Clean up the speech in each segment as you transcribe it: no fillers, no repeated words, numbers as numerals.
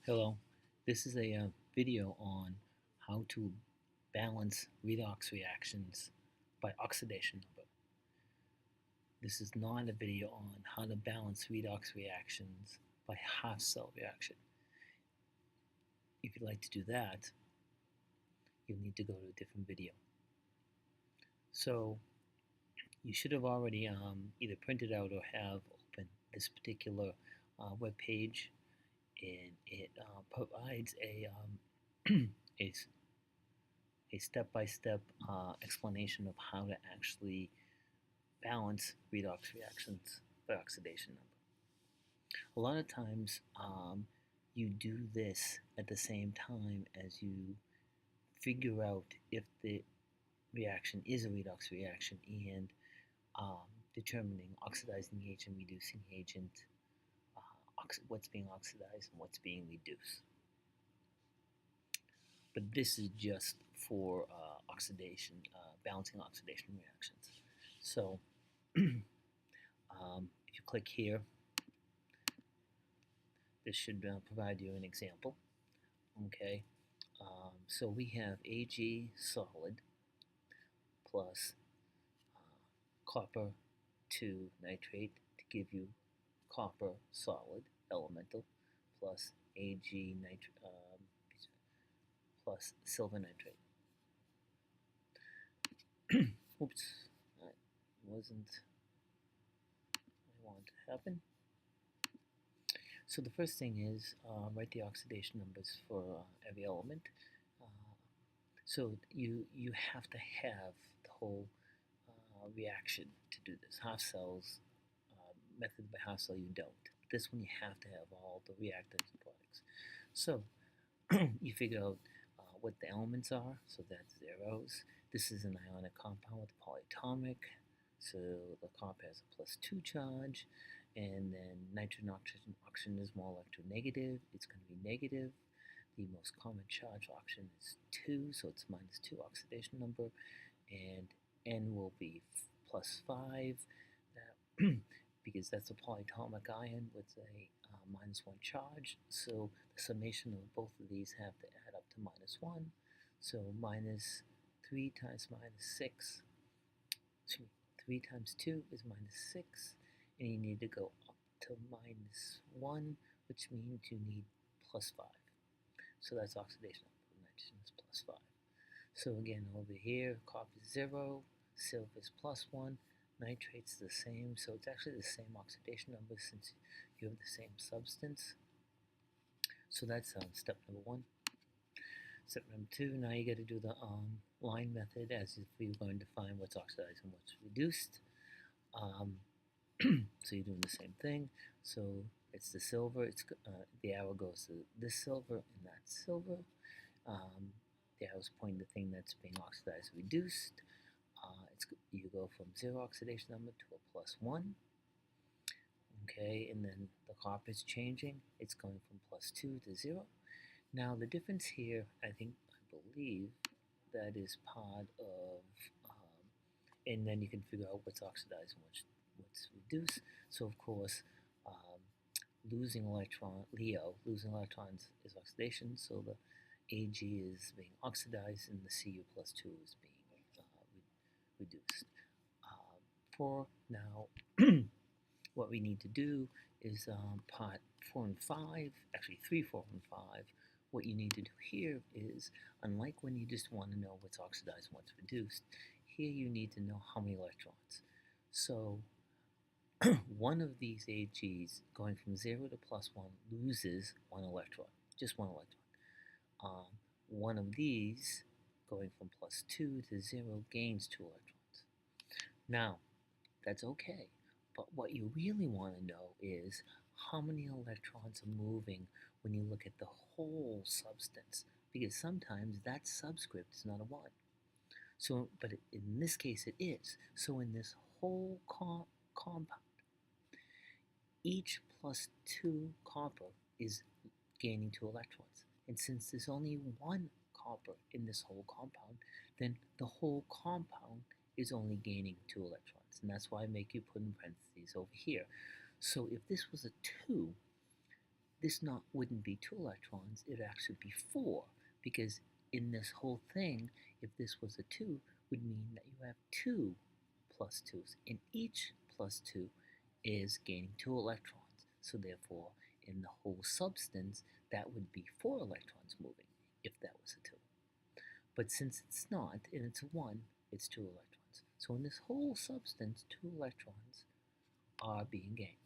Hello, this is a video on how to balance redox reactions by oxidation number. This is not a video on how to balance redox reactions by half cell reaction. If you'd like to do that, you'll need to go to a different video. So you should have already either printed out or have opened this particular web page, and it provides a a step-by-step explanation of how to actually balance redox reactions by oxidation number. A lot of times you do this at the same time as you figure out if the reaction is a redox reaction and determining oxidizing agent, reducing agent, what's being oxidized and what's being reduced. But this is just for oxidation, balancing oxidation reactions. So if you click here, this should provide you an example. Okay, so we have Ag solid plus copper 2 nitrate to give you copper solid elemental plus Ag plus silver nitrate. Oops, that wasn't what I wanted to happen. So the first thing is write the oxidation numbers for every element. So you have to have the whole reaction to do this. Half cells, method by half cell, you don't. This one you have to have all the reactants and products. So you figure out what the elements are, so that's zeros. This is an ionic compound with polyatomic, so the comp has a +2 charge, and then nitrogen oxygen is more electronegative. It's going to be negative. The most common charge oxygen is 2, so it's -2 oxidation number, and N will be +5, because that's a polyatomic ion with a -1 charge, so the summation of both of these have to add up to -1, so -3 times -6, 3 times 2 is -6, and you need to go up to -1, which means you need +5. So that's oxidation number. Nitrogen is +5. So again, over here, copper is 0, silver is +1, nitrate's the same, so it's actually the same oxidation number since you have the same substance. So that's step number 1. Step number 2, now you got to do the line method as if we were going to find what's oxidized and what's reduced. So you're doing the same thing. So it's the silver, it's the arrow goes to this silver and that silver. The arrow's pointing the thing that's being oxidized and reduced. You go from 0 oxidation number to a +1. Okay, and then the copper is changing. It's going from +2 to 0. Now the difference here, I believe that is part of, and then you can figure out what's oxidized and what's reduced. So of course, losing electrons is oxidation, so the Ag is being oxidized and the Cu +2 is being reduced. For now, what we need to do is part 4 and 5, actually 3, 4, and 5. What you need to do here is, unlike when you just want to know what's oxidized and what's reduced, here you need to know how many electrons. So one of these Ags going from 0 to +1 loses 1 electron, just 1 electron. One of these going from +2 to 0 gains 2 electrons. Now, that's okay, but what you really want to know is how many electrons are moving when you look at the whole substance, because sometimes that subscript is not a 1. So, but in this case it is. So in this whole compound, each +2 copper is gaining 2 electrons. And since there's only 1 copper in this whole compound, then the whole compound is only gaining 2 electrons. And that's why I make you put in parentheses over here. So if this was a 2, this not wouldn't be 2 electrons, it'd actually be 4, because in this whole thing, if this was a 2, would mean that you have 2 plus 2s, and each plus 2 is gaining 2 electrons. So therefore, in the whole substance, that would be 4 electrons moving, if that was a 2. But since it's not, and it's a 1, it's 2 electrons. So in this whole substance, 2 electrons are being gained.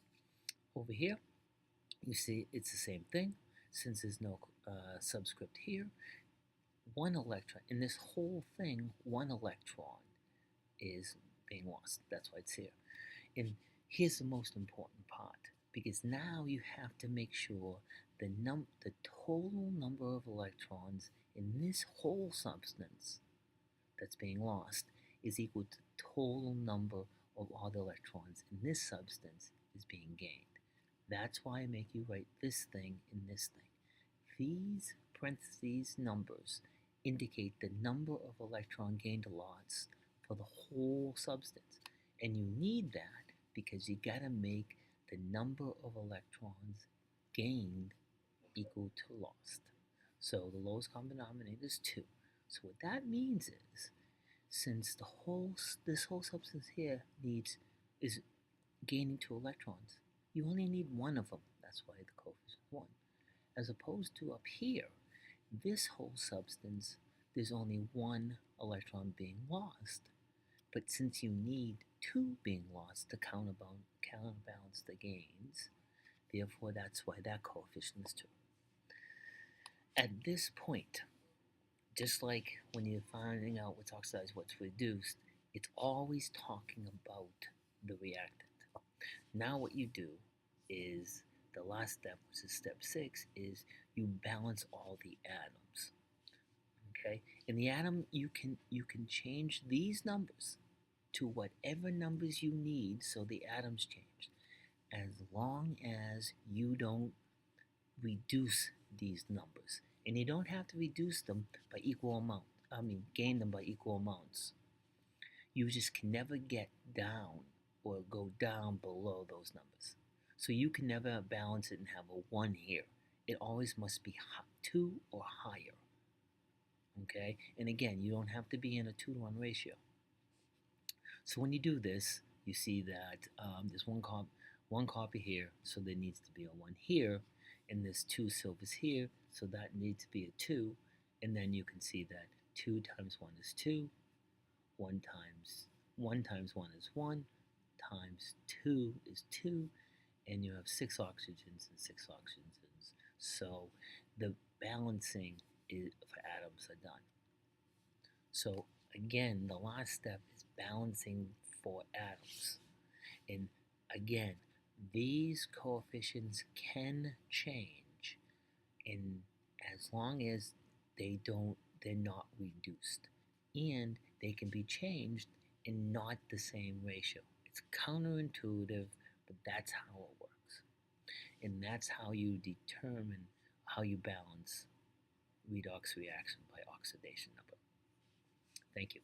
Over here, you see it's the same thing. Since there's no subscript here, 1 electron, in this whole thing, 1 electron is being lost. That's why it's here. And here's the most important part, because now you have to make sure the total number of electrons in this whole substance that's being lost is equal to the total number of all the electrons in this substance is being gained. That's why I make you write this thing and this thing. These parentheses numbers indicate the number of electron gained or lost for the whole substance. And you need that because you gotta make the number of electrons gained equal to lost. So the lowest common denominator is 2. So what that means is, since this whole substance here is gaining 2 electrons, you only need 1 of them. That's why the coefficient is 1. As opposed to up here, this whole substance, there's only 1 electron being lost. But since you need 2 being lost to counterbalance the gains, therefore that's why that coefficient is 2. At this point, just like when you're finding out what's oxidized, what's reduced, it's always talking about the reactant. Now what you do is, the last step, which is step 6, is you balance all the atoms. Okay? In the atom, you can change these numbers to whatever numbers you need so the atoms change, as long as you don't reduce these numbers. And you don't have to reduce them by equal amount. Gain them by equal amounts. You just can never get down or go down below those numbers. So you can never balance it and have a 1 here. It always must be 2 or higher. Okay? And again, you don't have to be in a 2-to-1 ratio. So when you do this, you see that there's one copper here, so there needs to be a 1 here, and there's 2 silvers here, so that needs to be a 2, and then you can see that 2 times 1 is 2, 1 times 1 is 1, times 2 is 2, and you have 6 oxygens and 6 oxygens. So the balancing for atoms are done. So again, the last step is balancing for atoms. And again, these coefficients can change, and as long as they're not reduced, and they can be changed in not the same ratio. It's counterintuitive, but that's how it works. And that's how you determine how you balance redox reaction by oxidation number. Thank you.